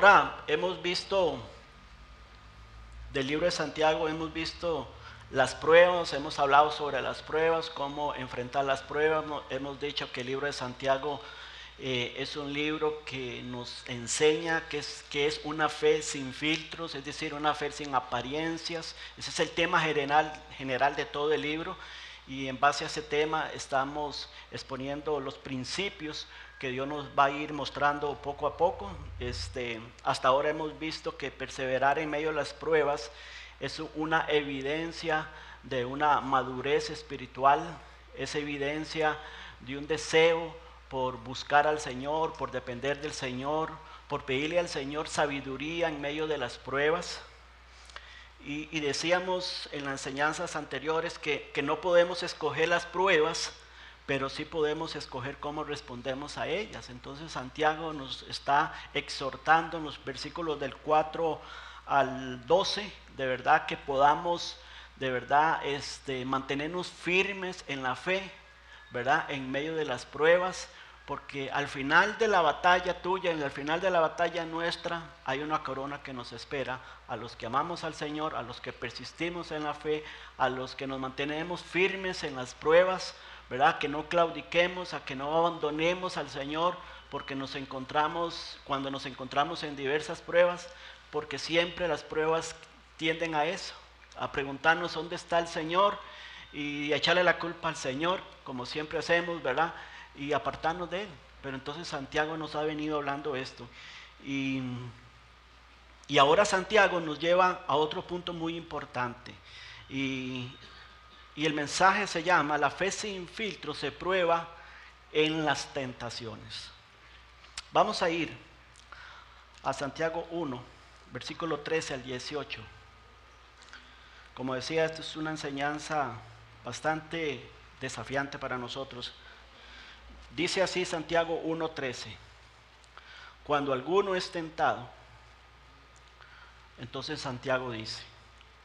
ahora hemos visto del libro de Santiago, hemos visto las pruebas, hemos hablado sobre las pruebas, cómo enfrentar las pruebas. Hemos dicho que el libro de Santiago es un libro que nos enseña que es una fe sin filtros, es decir, una fe sin apariencias. Ese es el tema general de todo el libro, y en base a ese tema estamos exponiendo los principios que Dios nos va a ir mostrando poco a poco. Hasta ahora hemos visto que perseverar en medio de las pruebas es una evidencia de una madurez espiritual, es evidencia de un deseo por buscar al Señor, por depender del Señor, por pedirle al Señor sabiduría en medio de las pruebas. Y decíamos en las enseñanzas anteriores que no podemos escoger las pruebas, pero sí podemos escoger cómo respondemos a ellas. Entonces Santiago nos está exhortando en los versículos del 4 al 12, de verdad que podamos de verdad mantenernos firmes en la fe, ¿verdad? En medio de las pruebas, porque al final de la batalla tuya, al final de la batalla nuestra, hay una corona que nos espera a los que amamos al Señor, a los que persistimos en la fe, a los que nos mantenemos firmes en las pruebas, ¿verdad? Que no claudiquemos, a que no abandonemos al Señor, porque cuando nos encontramos en diversas pruebas, porque siempre las pruebas tienden a eso, a preguntarnos dónde está el Señor y echarle la culpa al Señor, como siempre hacemos, ¿verdad? Y apartarnos de Él. Pero entonces Santiago nos ha venido hablando esto. Y ahora Santiago nos lleva a otro punto muy importante. Y el mensaje se llama: la fe sin filtro se prueba en las tentaciones. Vamos a ir a Santiago 1, versículo 13 al 18. Como decía, esto es una enseñanza bastante desafiante para nosotros. Dice así Santiago 1:13: cuando alguno es tentado, entonces Santiago dice,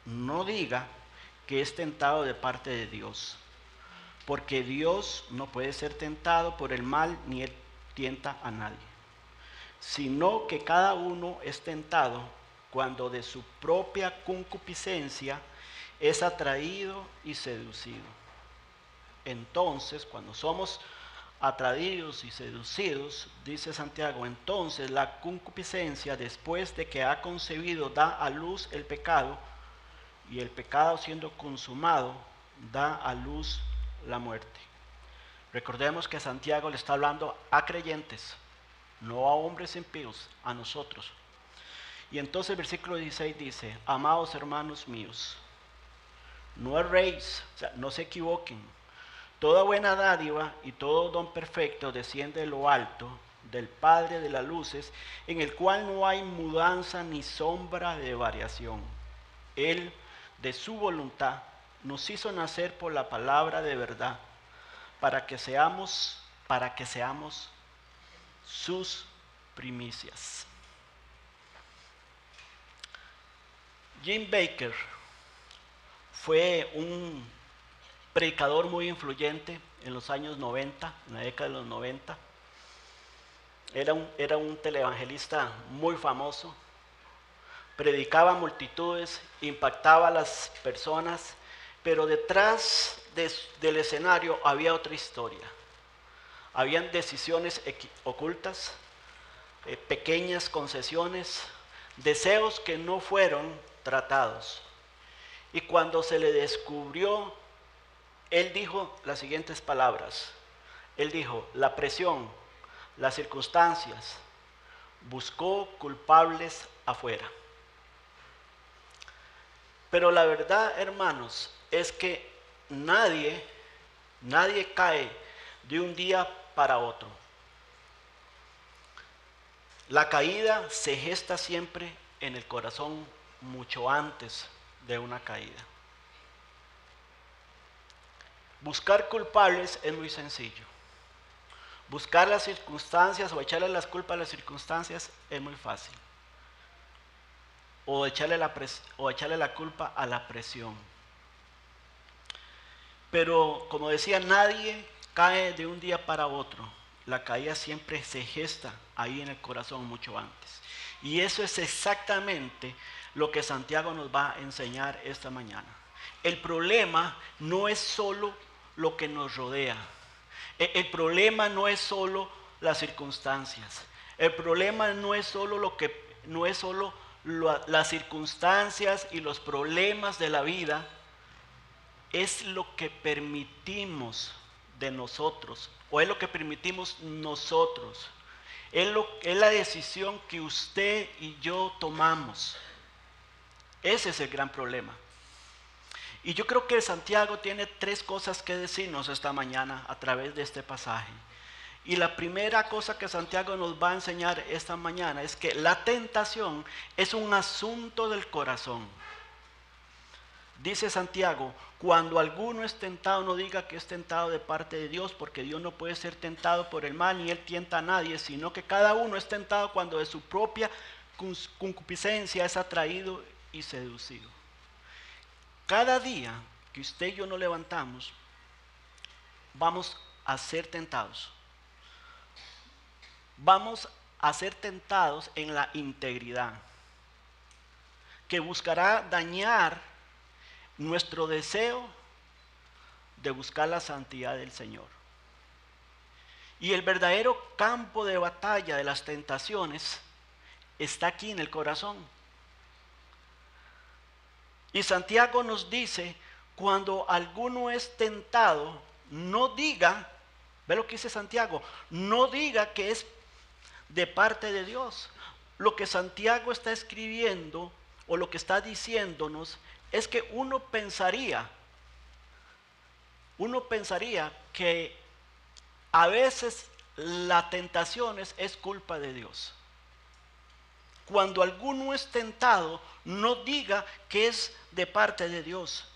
no diga que es tentado de parte de Dios, porque Dios no puede ser tentado por el mal, ni él tienta a nadie, sino que cada uno es tentado cuando de su propia concupiscencia es atraído y seducido. Entonces, cuando somos atraídos y seducidos, dice Santiago, entonces la concupiscencia, después de que ha concebido, da a luz el pecado, y el pecado, siendo consumado, da a luz la muerte. Recordemos que Santiago le está hablando a creyentes, no a hombres impíos, a nosotros. Y entonces el versículo 16 dice: amados hermanos míos, no erréis, o sea, no se equivoquen. Toda buena dádiva y todo don perfecto desciende de lo alto, del Padre de las luces, en el cual no hay mudanza ni sombra de variación. Él, de su voluntad, nos hizo nacer por la palabra de verdad, para que seamos sus primicias. Jim Baker fue un predicador muy influyente en los años 90, en la década de los 90. Era un televangelista muy famoso, predicaba a multitudes, impactaba a las personas, pero detrás del escenario había otra historia. Habían decisiones ocultas, pequeñas concesiones, deseos que no fueron tratados. Y cuando se le descubrió, él dijo las siguientes palabras. Él dijo: la presión, las circunstancias, buscó culpables afuera. Pero la verdad, hermanos, es que nadie cae de un día para otro. La caída se gesta siempre en el corazón mucho antes de una caída. Buscar culpables es muy sencillo. Buscar las circunstancias o echarle las culpas a las circunstancias es muy fácil. O echarle la culpa a la presión. Pero como decía, nadie cae de un día para otro. La caída siempre se gesta ahí en el corazón mucho antes. Y eso es exactamente lo que Santiago nos va a enseñar esta mañana. El problema no es solo lo que nos rodea. El problema no es solo las circunstancias. El problema no es solo las circunstancias y los problemas de la vida. Es lo que permitimos de nosotros, o es lo que permitimos nosotros. Es la decisión que usted y yo tomamos. Ese es el gran problema. Y yo creo que Santiago tiene 3 cosas que decirnos esta mañana a través de este pasaje. Y la primera cosa que Santiago nos va a enseñar esta mañana es que la tentación es un asunto del corazón. Dice Santiago, cuando alguno es tentado, no diga que es tentado de parte de Dios, porque Dios no puede ser tentado por el mal, ni Él tienta a nadie, sino que cada uno es tentado cuando de su propia concupiscencia es atraído y seducido. Cada día que usted y yo nos levantamos, vamos a ser tentados. Vamos a ser tentados en la integridad, que buscará dañar nuestro deseo de buscar la santidad del Señor. Y el verdadero campo de batalla de las tentaciones está aquí en el corazón. Y Santiago nos dice, cuando alguno es tentado, no diga, ve lo que dice Santiago, no diga que es de parte de Dios. Lo que Santiago está escribiendo o lo que está diciéndonos es que uno pensaría que a veces la tentación es culpa de Dios. Cuando alguno es tentado, no diga que es de parte de Dios.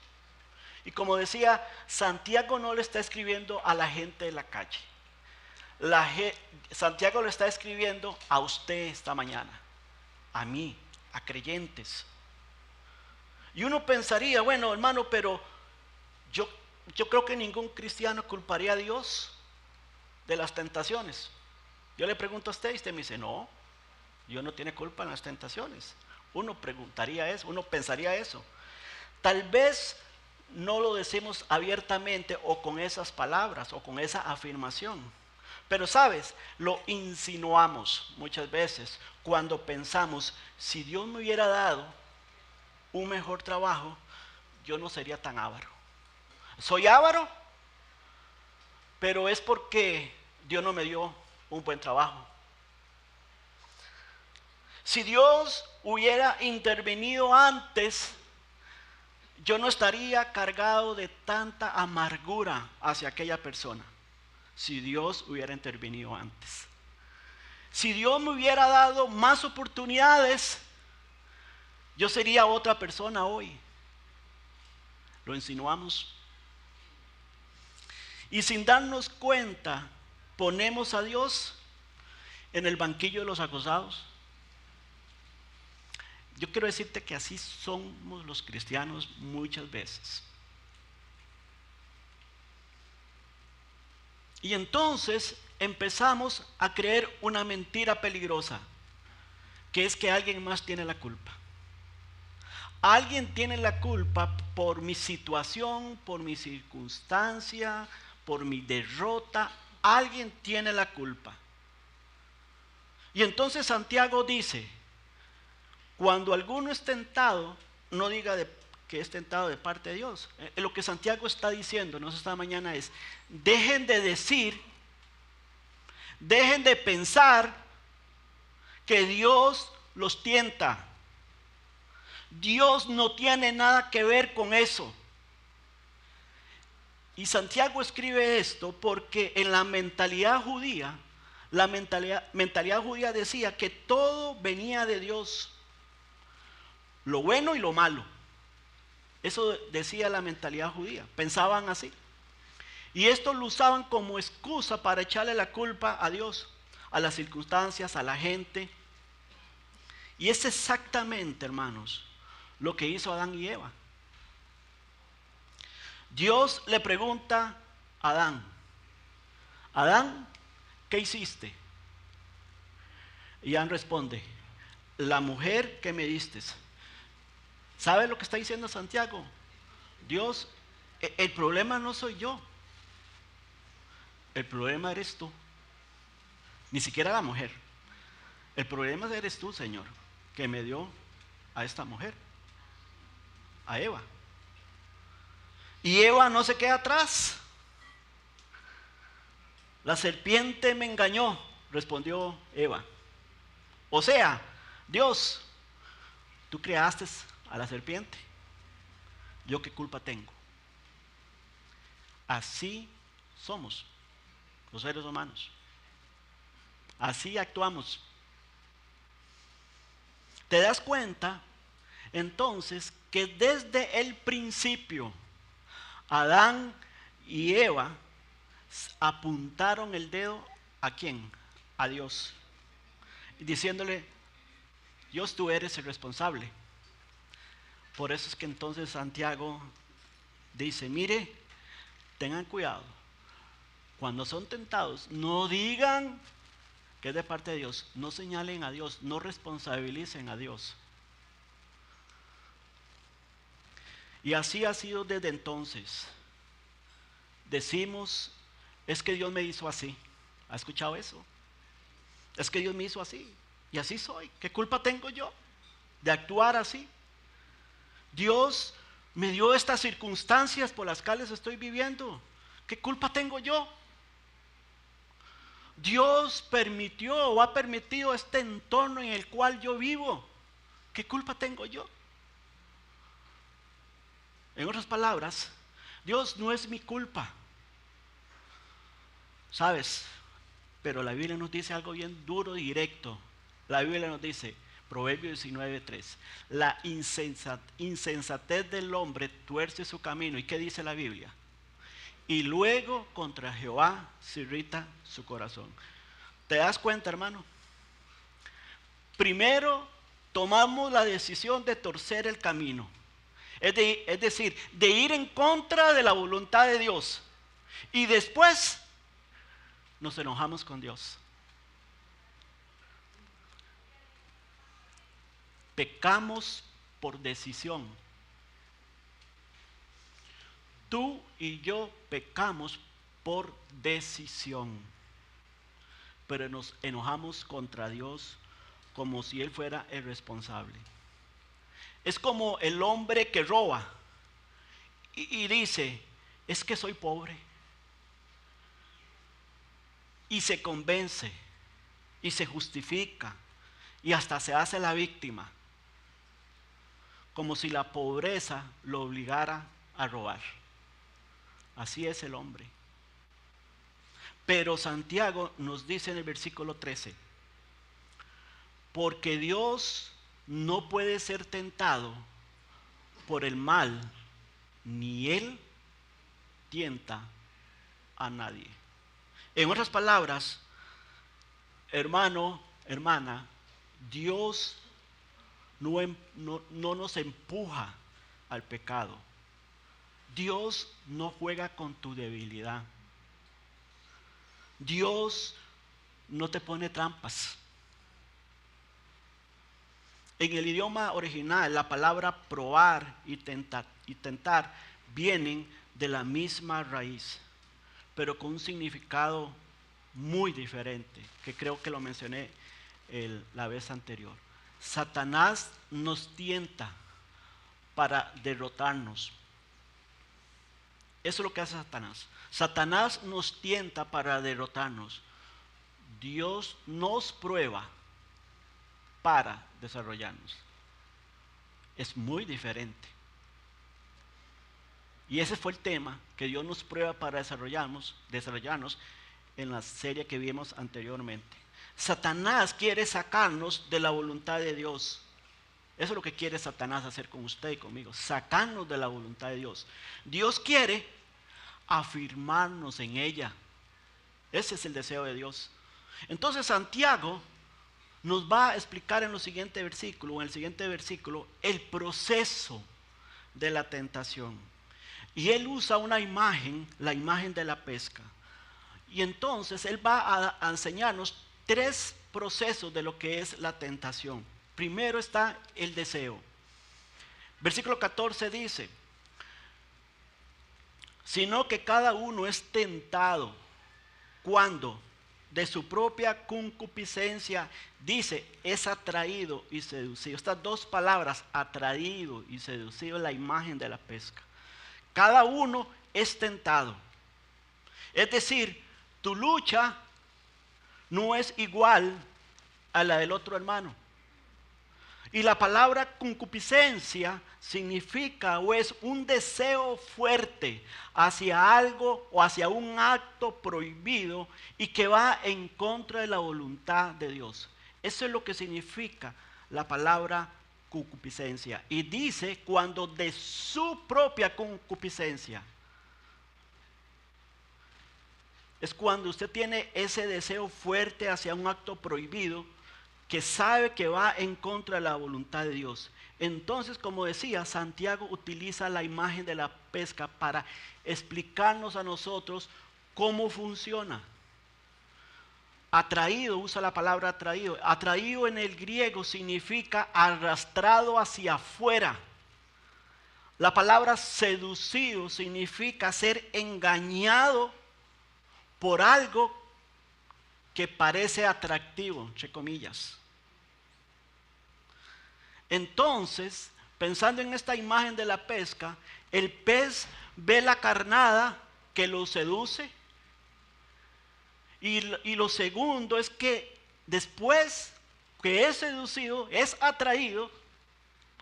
Y como decía, Santiago no le está escribiendo a la gente de la calle. Santiago le está escribiendo a usted esta mañana, a mí, a creyentes. Y uno pensaría, bueno, hermano, pero yo creo que ningún cristiano culparía a Dios de las tentaciones. Yo le pregunto a usted y usted me dice, no, Dios no tiene culpa en las tentaciones. Uno preguntaría eso, uno pensaría eso. Tal vez no lo decimos abiertamente o con esas palabras o con esa afirmación. Pero sabes, lo insinuamos muchas veces cuando pensamos, si Dios me hubiera dado un mejor trabajo, yo no sería tan avaro. Soy avaro, pero es porque Dios no me dio un buen trabajo. Si Dios hubiera intervenido antes, yo no estaría cargado de tanta amargura hacia aquella persona. Si Dios hubiera intervenido antes. Si Dios me hubiera dado más oportunidades, yo sería otra persona hoy. Lo insinuamos. Y sin darnos cuenta, ponemos a Dios en el banquillo de los acusados. Yo quiero decirte que así somos los cristianos muchas veces. Y entonces empezamos a creer una mentira peligrosa, que es que alguien más tiene la culpa. Alguien tiene la culpa por mi situación, por mi circunstancia, por mi derrota. Alguien tiene la culpa. Y entonces Santiago dice, cuando alguno es tentado, no diga que es tentado de parte de Dios. Lo que Santiago está diciéndonos esta mañana es, dejen de decir, dejen de pensar que Dios los tienta. Dios no tiene nada que ver con eso. Y Santiago escribe esto porque en la mentalidad judía, la mentalidad judía decía que todo venía de Dios, lo bueno y lo malo. Eso decía la mentalidad judía, pensaban así. Y esto lo usaban como excusa para echarle la culpa a Dios, a las circunstancias, a la gente. Y es exactamente, hermanos, lo que hizo Adán y Eva. Dios le pregunta a Adán, Adán, ¿qué hiciste? Y Adán responde, la mujer que me diste. ¿Sabe lo que está diciendo Santiago? Dios, el problema no soy yo. El problema eres tú. Ni siquiera la mujer. El problema eres tú, Señor, que me dio a esta mujer, a Eva. Y Eva no se queda atrás. La serpiente me engañó, respondió Eva. O sea, Dios, tú creaste a la serpiente. ¿Yo qué culpa tengo? Así somos los seres humanos. Así actuamos. ¿Te das cuenta? Entonces, que desde el principio, Adán y Eva apuntaron el dedo ¿a quién? A Dios. Diciéndole, Dios, tú eres el responsable. Por eso es que entonces Santiago dice, mire, tengan cuidado. Cuando son tentados, no digan que es de parte de Dios. No señalen a Dios, no responsabilicen a Dios. Y así ha sido desde entonces. Decimos, es que Dios me hizo así. ¿Ha escuchado eso? Es que Dios me hizo así. Y así soy. ¿Qué culpa tengo yo de actuar así? Dios me dio estas circunstancias por las cuales estoy viviendo. ¿Qué culpa tengo yo? Dios permitió o ha permitido este entorno en el cual yo vivo. ¿Qué culpa tengo yo? En otras palabras, Dios no es mi culpa. ¿Sabes? Pero la Biblia nos dice algo bien duro y directo. La Biblia nos dice, Proverbios 19:3, la insensatez del hombre tuerce su camino. ¿Y qué dice la Biblia? Y luego contra Jehová se irrita su corazón. ¿Te das cuenta, hermano? Primero tomamos la decisión de torcer el camino. Es decir, de ir en contra de la voluntad de Dios. Y después nos enojamos con Dios. Pecamos por decisión. Tú y yo pecamos por decisión. Pero nos enojamos contra Dios como si Él fuera el responsable. Es como el hombre que roba y dice, es que soy pobre. Y se convence y se justifica y hasta se hace la víctima. Como si la pobreza lo obligara a robar. Así es el hombre. Pero Santiago nos dice en el versículo 13, porque Dios no puede ser tentado por el mal, ni Él tienta a nadie. En otras palabras, hermano, hermana, Dios no nos empuja al pecado. Dios no juega con tu debilidad. Dios no te pone trampas. En el idioma original, la palabra probar y tentar vienen de la misma raíz, pero con un significado muy diferente, que creo que lo mencioné la vez anterior. Satanás nos tienta para derrotarnos. Eso es lo que hace Satanás. Satanás nos tienta para derrotarnos. Dios nos prueba para desarrollarnos. Es muy diferente. Y ese fue el tema, que Dios nos prueba para desarrollarnos en la serie que vimos anteriormente. Satanás quiere sacarnos de la voluntad de Dios. Eso es lo que quiere Satanás hacer con usted y conmigo, sacarnos de la voluntad de Dios. Dios quiere afirmarnos en ella. Ese es el deseo de Dios. Entonces Santiago nos va a explicar en el siguiente versículo, el proceso de la tentación. Y él usa una imagen, la imagen de la pesca. Y entonces él va a enseñarnos 3 procesos de lo que es la tentación. Primero está el deseo. Versículo 14 dice, sino que cada uno es tentado cuando de su propia concupiscencia, dice, es atraído y seducido. Estas dos palabras, atraído y seducido, es la imagen de la pesca. Cada uno es tentado. Es decir, tu lucha no es igual a la del otro hermano. Y la palabra concupiscencia significa o es un deseo fuerte hacia algo o hacia un acto prohibido y que va en contra de la voluntad de Dios. Eso es lo que significa la palabra concupiscencia. Y dice cuando de su propia concupiscencia. Es cuando usted tiene ese deseo fuerte hacia un acto prohibido que sabe que va en contra de la voluntad de Dios. Entonces, como decía, Santiago utiliza la imagen de la pesca para explicarnos a nosotros cómo funciona. Atraído, usa la palabra atraído. Atraído en el griego significa arrastrado hacia afuera. La palabra seducido significa ser engañado por algo que parece atractivo, entre comillas. Entonces, pensando en esta imagen de la pesca, el pez ve la carnada que lo seduce. Y lo segundo es que después que es seducido, es atraído,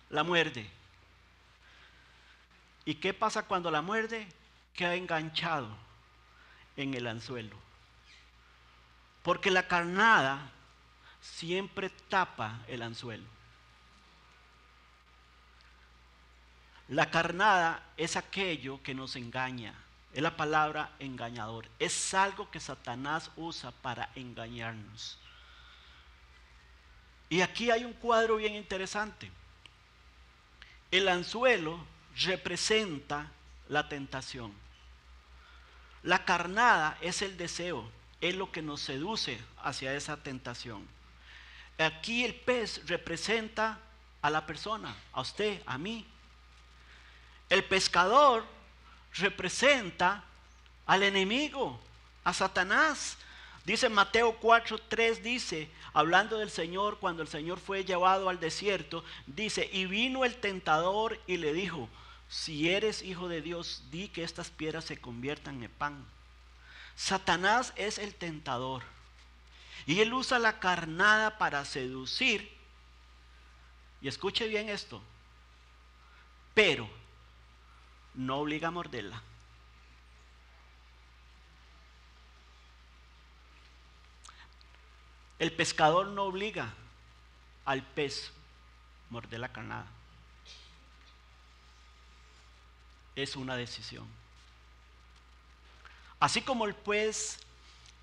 la muerde. ¿Y qué pasa cuando la muerde? Queda enganchado en el anzuelo. Porque la carnada siempre tapa el anzuelo. La carnada es aquello que nos engaña. Es la palabra engañador. Es algo que Satanás usa para engañarnos. Y aquí hay un cuadro bien interesante. El anzuelo representa la tentación. La carnada es el deseo, es lo que nos seduce hacia esa tentación. Aquí el pez representa a la persona, a usted, a mí. El pescador representa al enemigo, a Satanás. Dice Mateo 4:3, dice, hablando del Señor, cuando el Señor fue llevado al desierto, dice, y vino el tentador y le dijo, si eres hijo de Dios, di que estas piedras se conviertan en pan. Satanás es el tentador. Y él usa la carnada para seducir. Y escuche bien esto. Pero no obliga a morderla. El pescador no obliga al pez a morder la carnada. Es una decisión. Así como el pez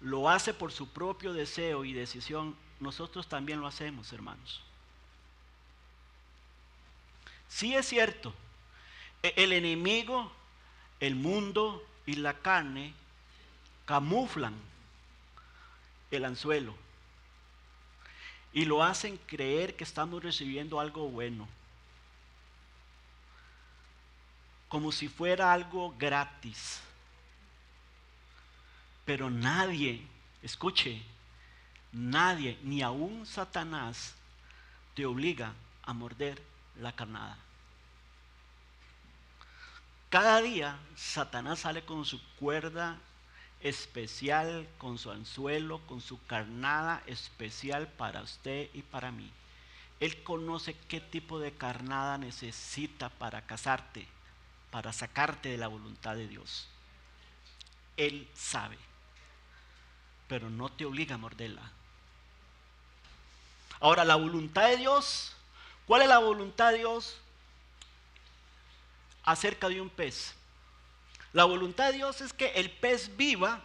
lo hace por su propio deseo y decisión, nosotros también lo hacemos, hermanos. Sí es cierto, el enemigo, el mundo y la carne camuflan el anzuelo y lo hacen creer que estamos recibiendo algo bueno, como si fuera algo gratis. Pero nadie, escuche, nadie, ni aún Satanás, te obliga a morder la carnada. Cada día Satanás sale con su cuerda especial, con su anzuelo, con su carnada especial para usted y para mí. Él conoce qué tipo de carnada necesita para cazarte, para sacarte de la voluntad de Dios. Él sabe, pero no te obliga a morderla. Ahora, la voluntad de Dios, ¿cuál es la voluntad de Dios acerca de un pez? La voluntad de Dios es que el pez viva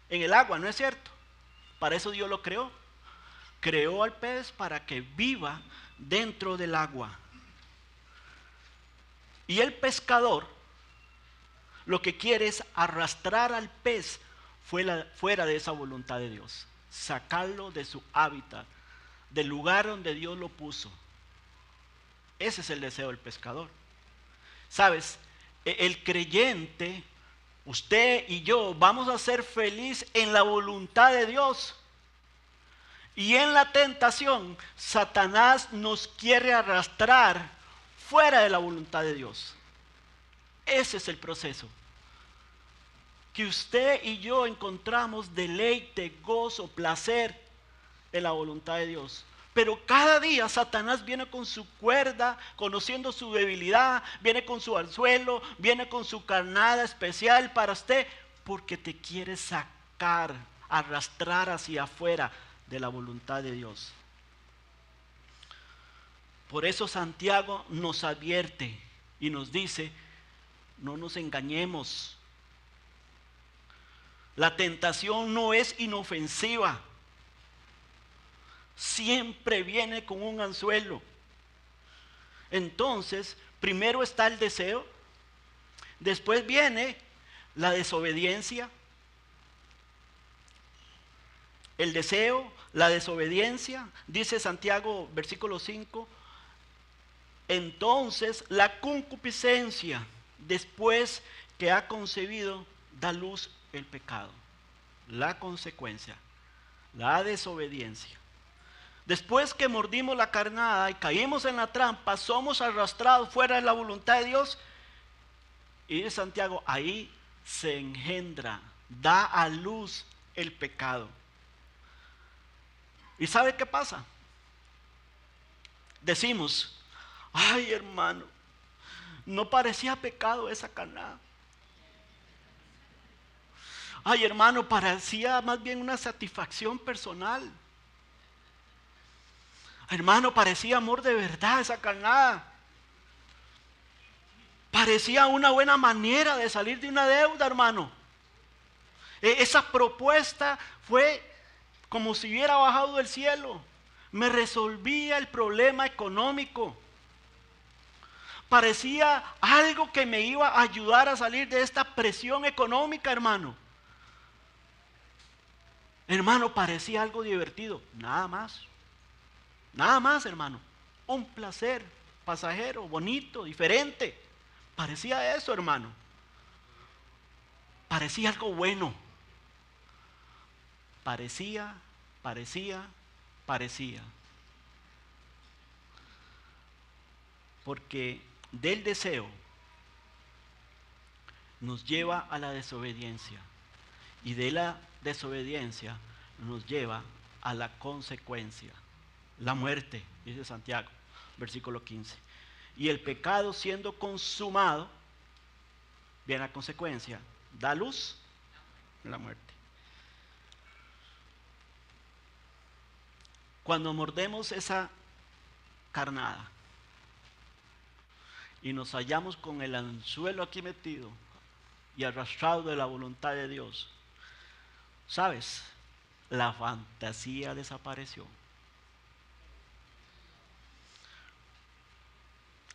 en el agua, ¿no es cierto? Para eso Dios lo creó. Creó al pez para que viva dentro del agua. Y el pescador lo que quiere es arrastrar al pez fuera de esa voluntad de Dios. Sacarlo de su hábitat, del lugar donde Dios lo puso. Ese es el deseo del pescador. ¿Sabes? El creyente, usted y yo, vamos a ser felices en la voluntad de Dios. Y en la tentación, Satanás nos quiere arrastrar fuera de la voluntad de Dios. Ese es el proceso. Que usted y yo encontramos deleite, gozo, placer en la voluntad de Dios. Pero cada día Satanás viene con su cuerda, conociendo su debilidad, viene con su anzuelo, viene con su carnada especial para usted, porque te quiere sacar, arrastrar hacia afuera de la voluntad de Dios. Por eso Santiago nos advierte y nos dice, no nos engañemos. La tentación no es inofensiva. Siempre viene con un anzuelo. Entonces, primero está el deseo, después viene la desobediencia. El deseo, la desobediencia, dice Santiago, versículo 5. Entonces, la concupiscencia, después que ha concebido, da luz el pecado. La consecuencia, la desobediencia. Después que mordimos la carnada y caímos en la trampa, somos arrastrados fuera de la voluntad de Dios. Y dice Santiago, ahí se engendra, da a luz el pecado. ¿Y sabe qué pasa? Decimos, ay hermano, no parecía pecado esa carnada. Ay hermano, parecía más bien una satisfacción personal. Hermano, parecía amor de verdad esa carnada. Parecía una buena manera de salir de una deuda, hermano. Esa propuesta fue como si hubiera bajado del cielo. Me resolvía el problema económico. Parecía algo que me iba a ayudar a salir de esta presión económica, hermano. Hermano, parecía algo divertido. Nada más. Nada más, hermano. Un placer pasajero, bonito, diferente. Parecía eso, hermano. Parecía algo bueno. Parecía. Porque del deseo nos lleva a la desobediencia. Y de la desobediencia nos lleva a la consecuencia. La muerte, dice Santiago, versículo 15. Y el pecado siendo consumado, viene la consecuencia, da luz, la muerte. Cuando mordemos esa carnada y nos hallamos con el anzuelo aquí metido y arrastrado de la voluntad de Dios, ¿sabes? La fantasía desapareció.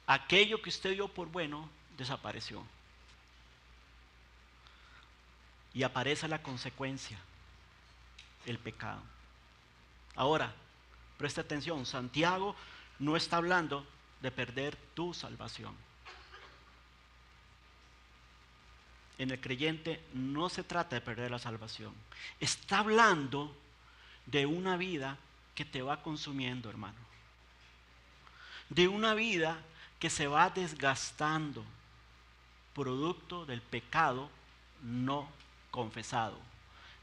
Aquello que usted dio por bueno desapareció. Y aparece la consecuencia, el pecado. Ahora, presta atención, Santiago no está hablando de perder tu salvación. En el creyente no se trata de perder la salvación. Está hablando de una vida que te va consumiendo, hermano. De una vida que se va desgastando, producto del pecado no confesado.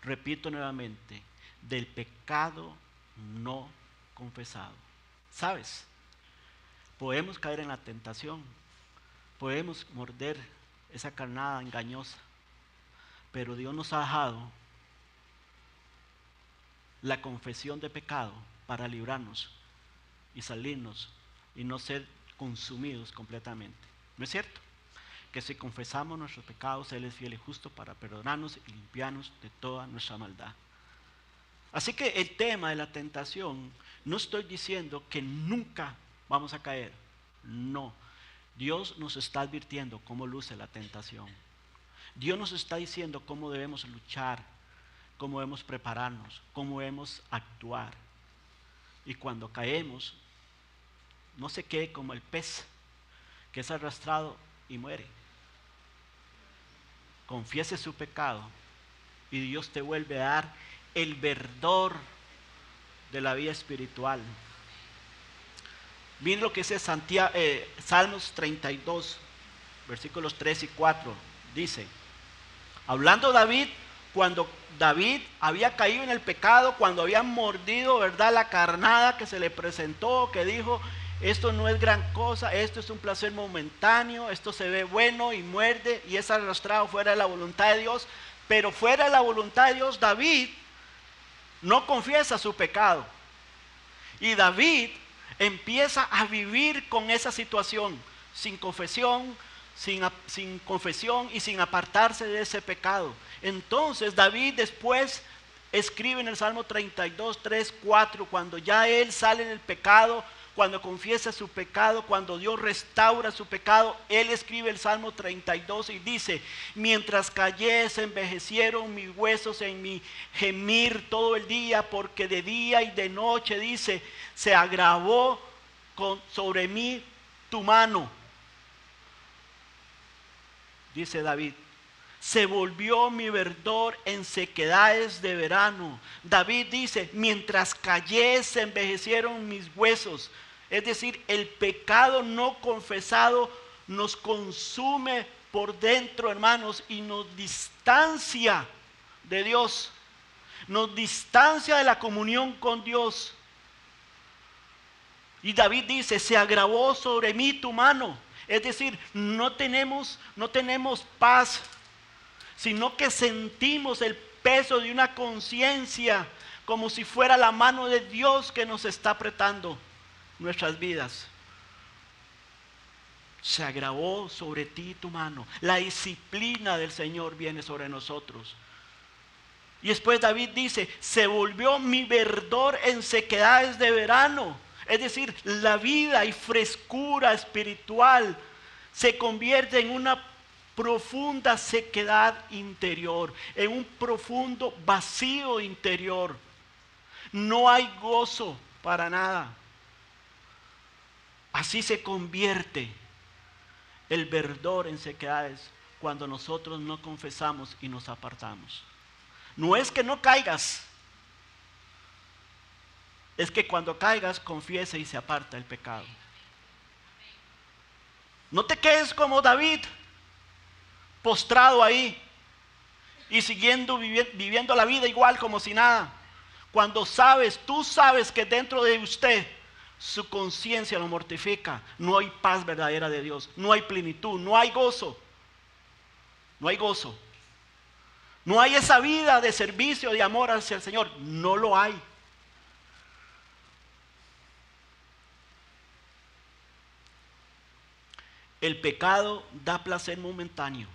Repito nuevamente, del pecado no confesado. ¿Sabes? Podemos caer en la tentación, podemos morder esa carnada engañosa, pero Dios nos ha dejado la confesión de pecado para librarnos y salirnos y no ser consumidos completamente. ¿No es cierto? Que si confesamos nuestros pecados, Él es fiel y justo para perdonarnos y limpiarnos de toda nuestra maldad. Así que el tema de la tentación, no estoy diciendo que nunca vamos a caer. No. Dios nos está advirtiendo cómo luce la tentación. Dios nos está diciendo cómo debemos luchar, cómo debemos prepararnos, cómo debemos actuar. Y cuando caemos, no se quede como el pez que es arrastrado y muere. Confiese su pecado y Dios te vuelve a dar el verdor de la vida espiritual. Miren lo que dice Salmos 32, versículos 3 y 4. Dice, hablando David, cuando David había caído en el pecado, cuando había mordido, ¿verdad?, la carnada que se le presentó, que dijo, esto no es gran cosa, esto es un placer momentáneo, esto se ve bueno y muerde y es arrastrado fuera de la voluntad de Dios. Pero fuera de la voluntad de Dios, David no confiesa su pecado. Y David empieza a vivir con esa situación, sin confesión, sin confesión y sin apartarse de ese pecado. Entonces David después escribe en el Salmo 32, 3, 4, cuando ya él sale del pecado, cuando confiesa su pecado, cuando Dios restaura su pecado, él escribe el Salmo 32 y dice, mientras callé se envejecieron mis huesos en mi gemir todo el día, porque de día y de noche, dice, se agravó sobre mí tu mano. Dice David, se volvió mi verdor en sequedades de verano. David dice, mientras callé se envejecieron mis huesos. Es decir, el pecado no confesado nos consume por dentro, hermanos, y nos distancia de Dios. Nos distancia de la comunión con Dios. Y David dice, se agravó sobre mí tu mano. Es decir, no tenemos paz, sino que sentimos el peso de una conciencia como si fuera la mano de Dios que nos está apretando nuestras vidas. Se agravó sobre ti tu mano. La disciplina del Señor viene sobre nosotros. Y después David dice, se volvió mi verdor en sequedades de verano. Es decir, la vida y frescura espiritual se convierte en una profunda sequedad interior, en un profundo vacío interior. No hay gozo para nada. Así se convierte el verdor en sequedades cuando nosotros no confesamos y nos apartamos. No es que no caigas, es que cuando caigas confiesa y se aparta el pecado. No te quedes como David, postrado ahí y viviendo la vida igual como si nada. Cuando tú sabes que dentro de usted su conciencia lo mortifica, no hay paz verdadera de Dios, no hay plenitud, no hay gozo. No hay gozo. No hay esa vida de servicio, de amor hacia el Señor. No lo hay. El pecado da placer momentáneo,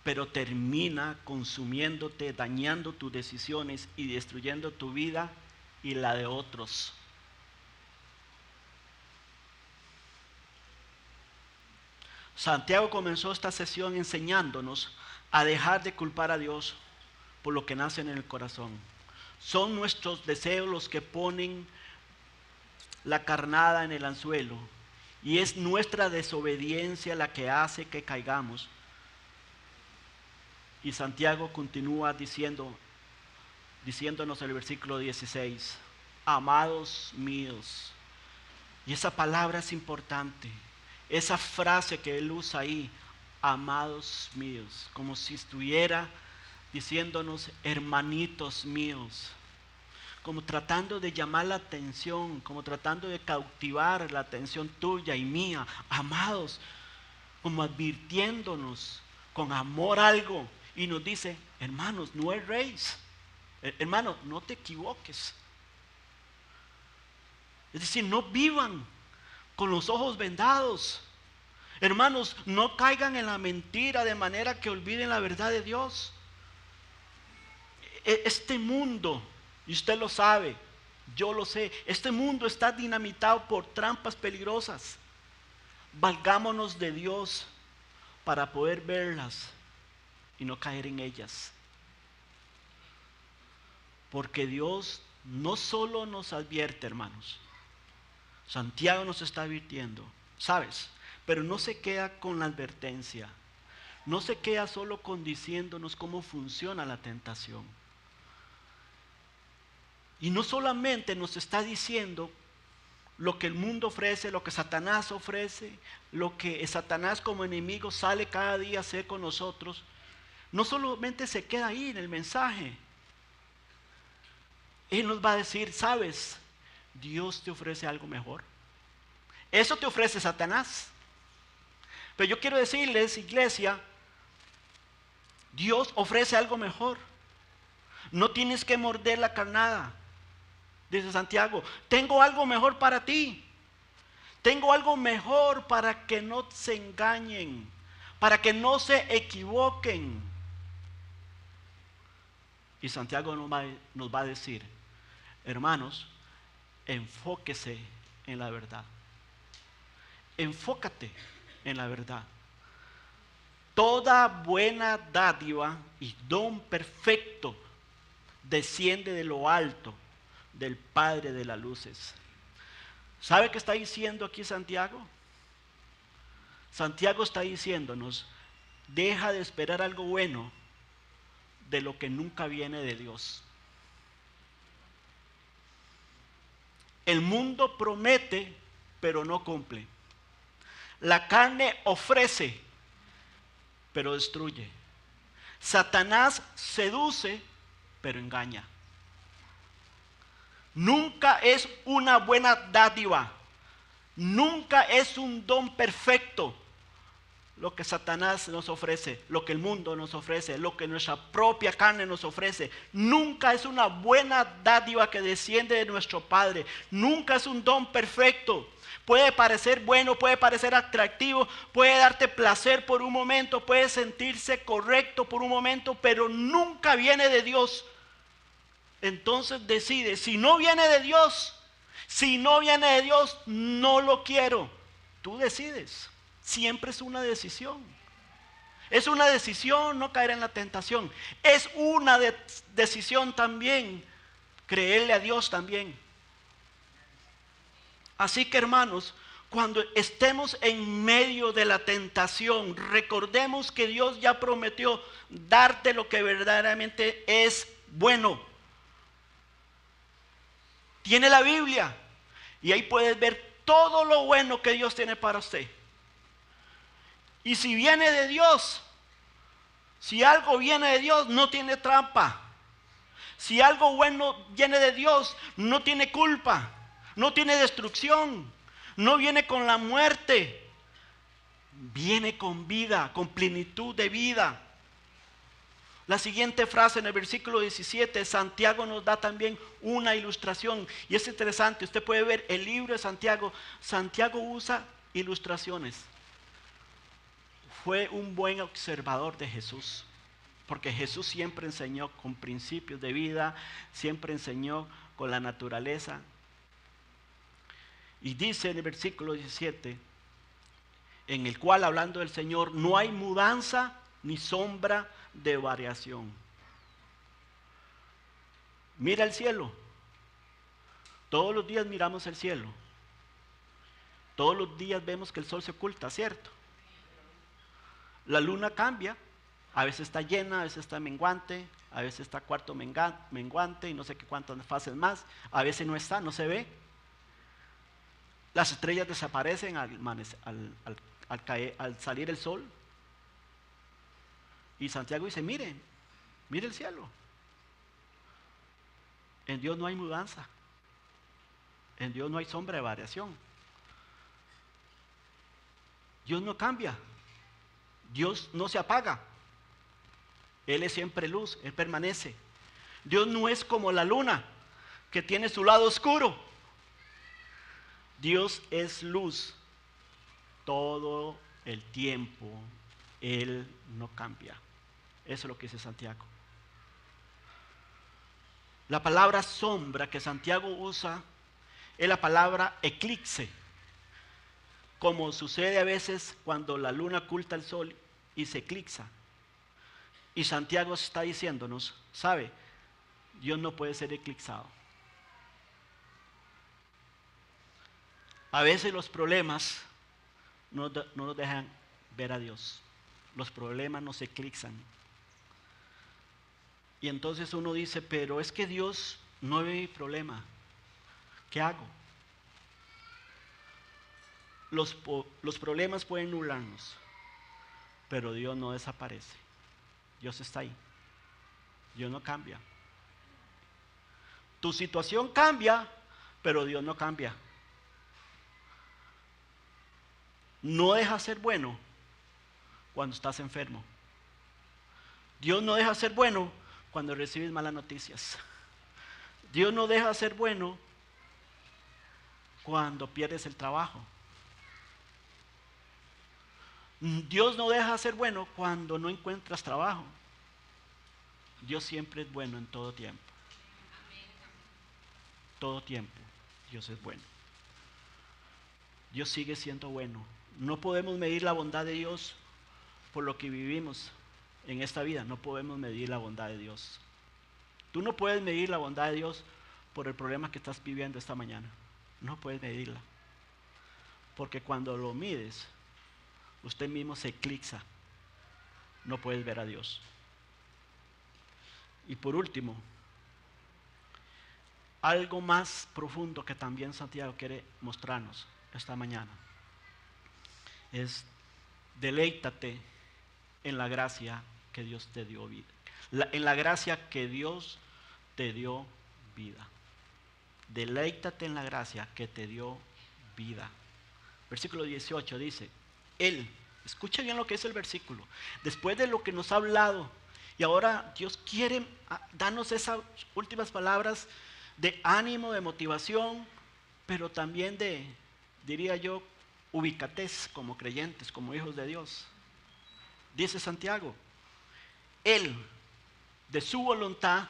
pero termina consumiéndote, dañando tus decisiones y destruyendo tu vida y la de otros. Santiago comenzó esta sesión enseñándonos a dejar de culpar a Dios por lo que nace en el corazón. Son nuestros deseos los que ponen la carnada en el anzuelo, y es nuestra desobediencia la que hace que caigamos. Y Santiago continúa diciéndonos en el versículo 16, amados míos. Y esa palabra es importante. Esa frase que él usa ahí, amados míos, como si estuviera diciéndonos hermanitos míos, como tratando de llamar la atención, como tratando de cautivar la atención tuya y mía, amados, como advirtiéndonos con amor algo, y nos dice, hermanos, no erréis, hermanos, no te equivoques. Es decir, no vivan con los ojos vendados. Hermanos, no caigan en la mentira de manera que olviden la verdad de Dios. Este mundo, y usted lo sabe, yo lo sé, este mundo está dinamitado por trampas peligrosas. Valgámonos de Dios para poder verlas y no caer en ellas. Porque Dios no solo nos advierte, hermanos, Santiago nos está advirtiendo, ¿sabes? Pero no se queda con la advertencia. No se queda solo con diciéndonos cómo funciona la tentación. Y no solamente nos está diciendo lo que el mundo ofrece, lo que Satanás ofrece, lo que Satanás como enemigo sale cada día a hacer con nosotros. No solamente se queda ahí en el mensaje. Él nos va a decir, ¿sabes? Dios te ofrece algo mejor. Eso te ofrece Satanás. Pero yo quiero decirles, iglesia, Dios ofrece algo mejor. No tienes que morder la carnada. Dice Santiago, tengo algo mejor para ti. Tengo algo mejor para que no se engañen, para que no se equivoquen. Y Santiago nos va a decir, hermanos, enfóquese en la verdad. Enfócate en la verdad. Toda buena dádiva y don perfecto desciende de lo alto, del Padre de las luces. ¿Sabe qué está diciendo aquí Santiago? Santiago está diciéndonos, deja de esperar algo bueno de lo que nunca viene de Dios. El mundo promete, pero no cumple. La carne ofrece, pero destruye. Satanás seduce, pero engaña. Nunca es una buena dádiva. Nunca es un don perfecto lo que Satanás nos ofrece, lo que el mundo nos ofrece, lo que nuestra propia carne nos ofrece. Nunca es una buena dádiva que desciende de nuestro Padre. Nunca es un don perfecto. Puede parecer bueno, puede parecer atractivo, puede darte placer por un momento, puede sentirse correcto por un momento, pero nunca viene de Dios. Entonces decide, si no viene de Dios, no lo quiero. Tú decides. Siempre es una decisión. Es una decisión no caer en la tentación. Es una decisión también creerle a Dios también. Así que hermanos, cuando estemos en medio de la tentación, recordemos que Dios ya prometió darte lo que verdaderamente es bueno. Tiene la Biblia y ahí puedes ver todo lo bueno que Dios tiene para usted. Y si viene de Dios, si algo viene de Dios, no tiene trampa. Si algo bueno viene de Dios, no tiene culpa, no tiene destrucción, no viene con la muerte, viene con vida, con plenitud de vida. La siguiente frase en el versículo 17, Santiago nos da también una ilustración. Y es interesante, usted puede ver el libro de Santiago. Santiago usa ilustraciones. Fue un buen observador de Jesús. Porque Jesús siempre enseñó con principios de vida, siempre enseñó con la naturaleza. Y dice en el versículo 17, en el cual hablando del Señor, no hay mudanza ni sombra de variación. Mira el cielo. Todos los días miramos el cielo. Todos los días vemos que el sol se oculta, ¿cierto? La luna cambia. A veces está llena, a veces está menguante, a veces está cuarto menguante y no sé qué cuántas fases más. A veces no está, no se ve. Las estrellas desaparecen al salir el sol. Y Santiago dice, mire el cielo. En Dios no hay mudanza. En Dios no hay sombra de variación. Dios no cambia. Dios no se apaga. Él es siempre luz, Él permanece. Dios no es como la luna, que tiene su lado oscuro. Dios es luz todo el tiempo. Él no cambia. Eso es lo que dice Santiago. La palabra sombra que Santiago usa es la palabra eclipse, como sucede a veces cuando la luna oculta el sol y se eclipsa. Y Santiago está diciéndonos, ¿sabe? Dios no puede ser eclipsado. A veces los problemas no nos dejan ver a Dios. Los problemas nos eclipsan. Y entonces uno dice, pero es que Dios no ve mi problema. ¿Qué hago? Los problemas pueden nublarnos, pero Dios no desaparece. Dios está ahí. Dios no cambia. Tu situación cambia, pero Dios no cambia. No deja de ser bueno cuando estás enfermo. Dios no deja de ser bueno cuando recibes malas noticias. Dios no deja de ser bueno cuando pierdes el trabajo. Dios no deja de ser bueno cuando no encuentras trabajo. Dios siempre es bueno en todo tiempo. Todo tiempo Dios es bueno. Dios sigue siendo bueno. No podemos medir la bondad de Dios por lo que vivimos en esta vida. No podemos medir la bondad de Dios. Tú no puedes medir la bondad de Dios por el problema que estás viviendo esta mañana. No puedes medirla. Porque cuando lo mides, usted mismo se eclipsa. No puedes ver a Dios. Y por último, algo más profundo que también Santiago quiere mostrarnos esta mañana es: deleítate en la gracia que Dios te dio vida. En la gracia que Dios te dio vida. Deleítate en la gracia que te dio vida. Versículo 18 dice, Él, escucha bien lo que es el versículo, después de lo que nos ha hablado, y ahora Dios quiere darnos esas últimas palabras de ánimo, de motivación, pero también de, diría yo, ubicatez como creyentes, como hijos de Dios. Dice Santiago, Él, de su voluntad,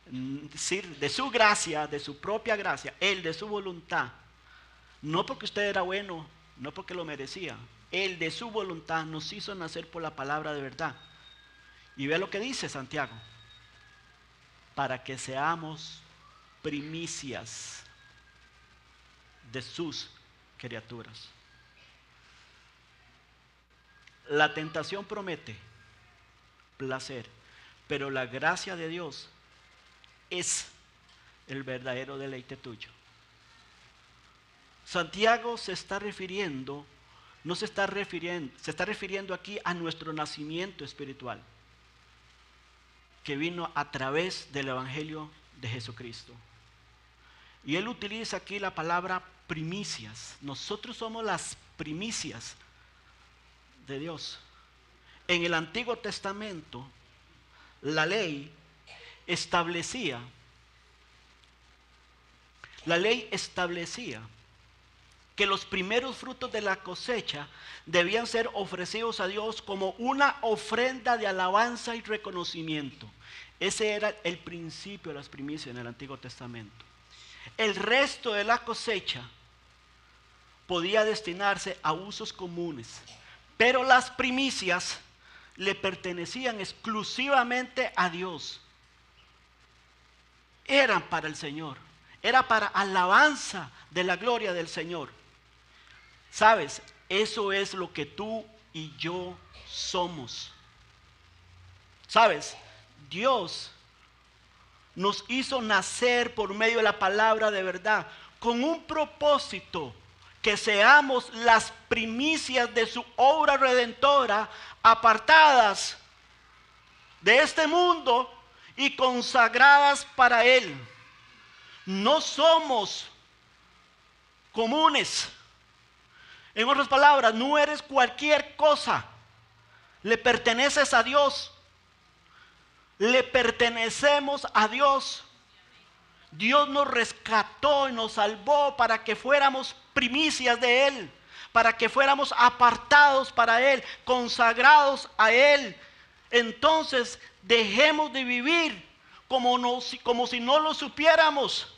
de su gracia, de su propia gracia, Él de su voluntad, no porque usted era bueno, no porque lo merecía, Él de su voluntad nos hizo nacer por la palabra de verdad. Y vea lo que dice Santiago, para que seamos primicias de sus criaturas. La tentación promete placer, pero la gracia de Dios es el verdadero deleite tuyo. Santiago se está refiriendo aquí a nuestro nacimiento espiritual, que vino a través del Evangelio de Jesucristo. Y él utiliza aquí la palabra primicias. Nosotros somos las primicias de Dios. En el Antiguo Testamento, la ley establecía que los primeros frutos de la cosecha debían ser ofrecidos a Dios como una ofrenda de alabanza y reconocimiento. Ese era el principio de las primicias en el Antiguo Testamento. El resto de la cosecha podía destinarse a usos comunes, pero las primicias le pertenecían exclusivamente a Dios. Eran para el Señor, era para alabanza de la gloria del Señor. ¿Sabes? Eso es lo que tú y yo somos. ¿Sabes? Dios nos hizo nacer por medio de la palabra de verdad, con un propósito: que seamos las primicias de su obra redentora, apartadas de este mundo y consagradas para Él. No somos comunes. En otras palabras, no eres cualquier cosa. Le perteneces a Dios. Le pertenecemos a Dios. Dios nos rescató y nos salvó para que fuéramos primicias de Él, para que fuéramos apartados para Él, consagrados a Él. Entonces dejemos de vivir como si no lo supiéramos.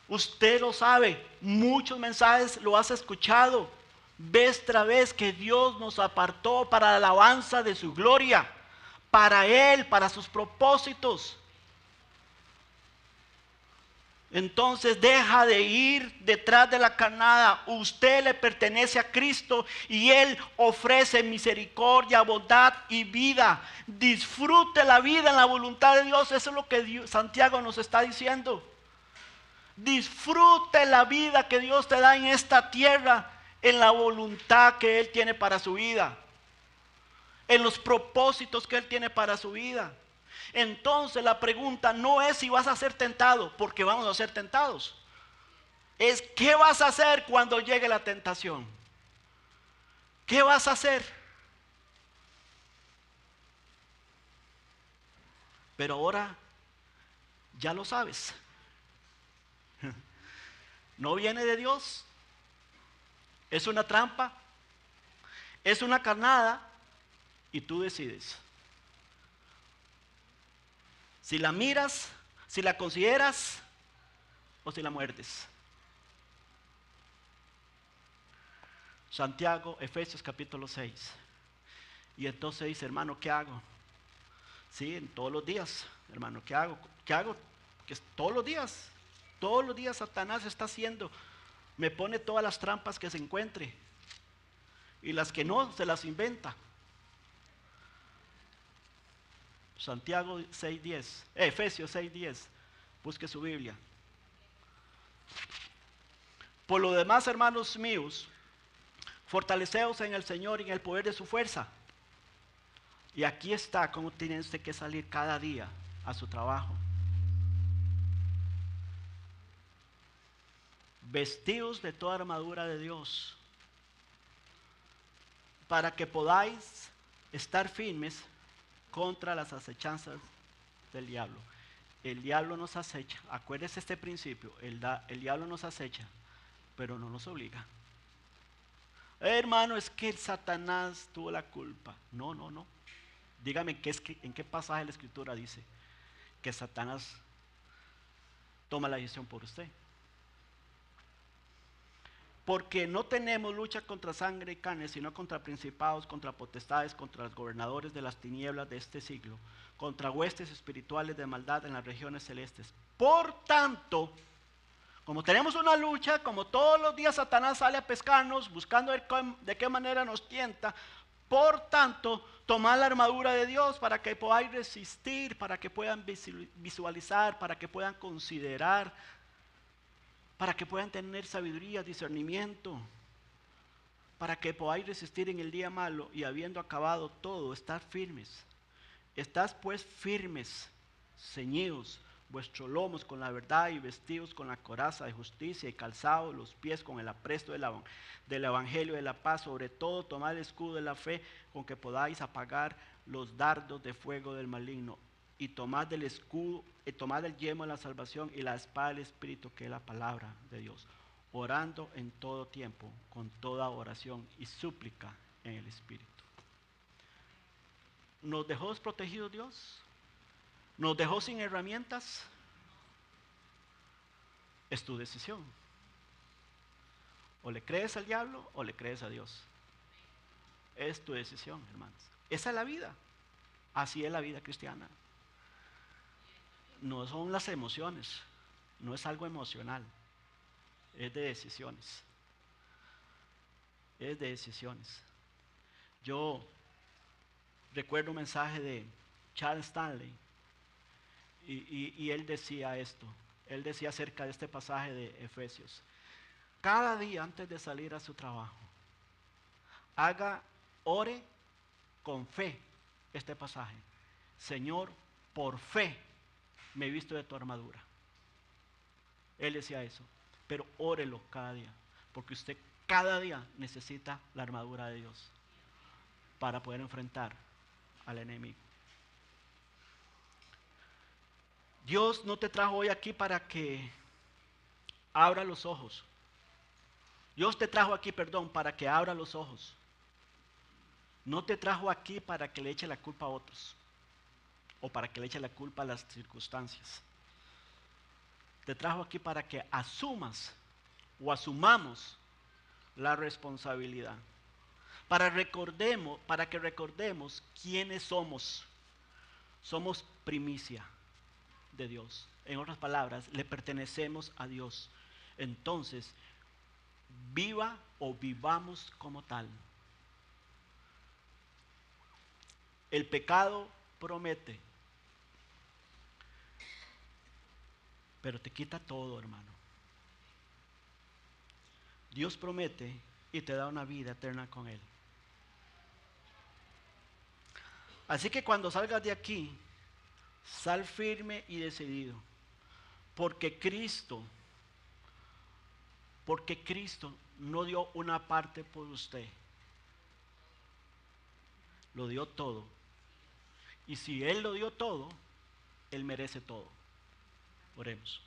Usted lo sabe, muchos mensajes lo has escuchado vez tras vez, que Dios nos apartó para la alabanza de su gloria, para Él, para sus propósitos. Entonces deja de ir detrás de la carnada. Usted le pertenece a Cristo y Él ofrece misericordia, bondad y vida. Disfrute la vida en la voluntad de Dios. Eso es lo que Santiago nos está diciendo. Disfrute la vida que Dios te da en esta tierra, en la voluntad que Él tiene para su vida, en los propósitos que Él tiene para su vida. Entonces la pregunta no es si vas a ser tentado, porque vamos a ser tentados. Es qué vas a hacer cuando llegue la tentación. ¿Qué vas a hacer? Pero ahora ya lo sabes. No viene de Dios. Es una trampa. Es una carnada. Y tú decides. Si la miras, si la consideras o si la muerdes. Santiago, Efesios capítulo 6. Y entonces dice, hermano, ¿qué hago? Sí, en todos los días, hermano, ¿qué hago? ¿Qué hago? Que todos los días Satanás está haciendo, me pone todas las trampas que se encuentre. Y las que no, se las inventa. Santiago 6:10, Efesios 6:10, busque su Biblia. Por lo demás, hermanos míos, fortaleceos en el Señor y en el poder de su fuerza. Y aquí está cómo tiene usted que salir cada día a su trabajo. Vestidos de toda armadura de Dios, para que podáis estar firmes contra las acechanzas del diablo. El diablo nos acecha. Acuérdese este principio. El diablo nos acecha, pero no nos obliga. Hermano, es que el Satanás tuvo la culpa. No. Dígame en qué pasaje de la Escritura dice que Satanás toma la decisión por usted. Porque no tenemos lucha contra sangre y carne, sino contra principados, contra potestades, contra los gobernadores de las tinieblas de este siglo, contra huestes espirituales de maldad en las regiones celestes. Por tanto, como tenemos una lucha, como todos los días Satanás sale a pescarnos, buscando de qué manera nos tienta, por tanto, tomad la armadura de Dios para que podáis resistir, para que puedan visualizar, para que puedan considerar, para que puedan tener sabiduría, discernimiento, para que podáis resistir en el día malo y habiendo acabado todo, estar firmes. Estás pues firmes, ceñidos vuestros lomos con la verdad y vestidos con la coraza de justicia y calzados los pies con el apresto del evangelio de la paz. Sobre todo tomad el escudo de la fe con que podáis apagar los dardos de fuego del maligno. Y tomad el escudo, tomad el yelmo de la salvación y la espada del Espíritu, que es la palabra de Dios, orando en todo tiempo con toda oración y súplica en el Espíritu. ¿Nos dejó desprotegidos Dios? ¿Nos dejó sin herramientas? Es tu decisión. O le crees al diablo o le crees a Dios. Es tu decisión, hermanos. Esa es la vida. Así es la vida cristiana. No son las emociones, no es algo emocional, es de decisiones. Es de decisiones. Yo recuerdo un mensaje de Charles Stanley y él decía esto. Él decía acerca de este pasaje de Efesios: cada día antes de salir a su trabajo, ore con fe este pasaje. Señor, por fe me he visto de tu armadura. Él decía eso, pero órelo cada día, porque usted cada día necesita la armadura de Dios para poder enfrentar al enemigo. Dios no te trajo hoy aquí para que abra los ojos. Dios te trajo aquí, para que abra los ojos. No te trajo aquí para que le eche la culpa a otros o para que le eche la culpa a las circunstancias. Te trajo aquí para que asumas o asumamos la responsabilidad. Para que recordemos quiénes somos. Somos primicia. de Dios. En otras palabras, le pertenecemos a Dios. Entonces, viva o vivamos como tal. El pecado promete, pero te quita todo, hermano. Dios promete y te da una vida eterna con Él. Así que cuando salgas de aquí, sal firme y decidido, porque Cristo no dio una parte por usted, lo dio todo. Y si Él lo dio todo, Él merece todo. Oremos.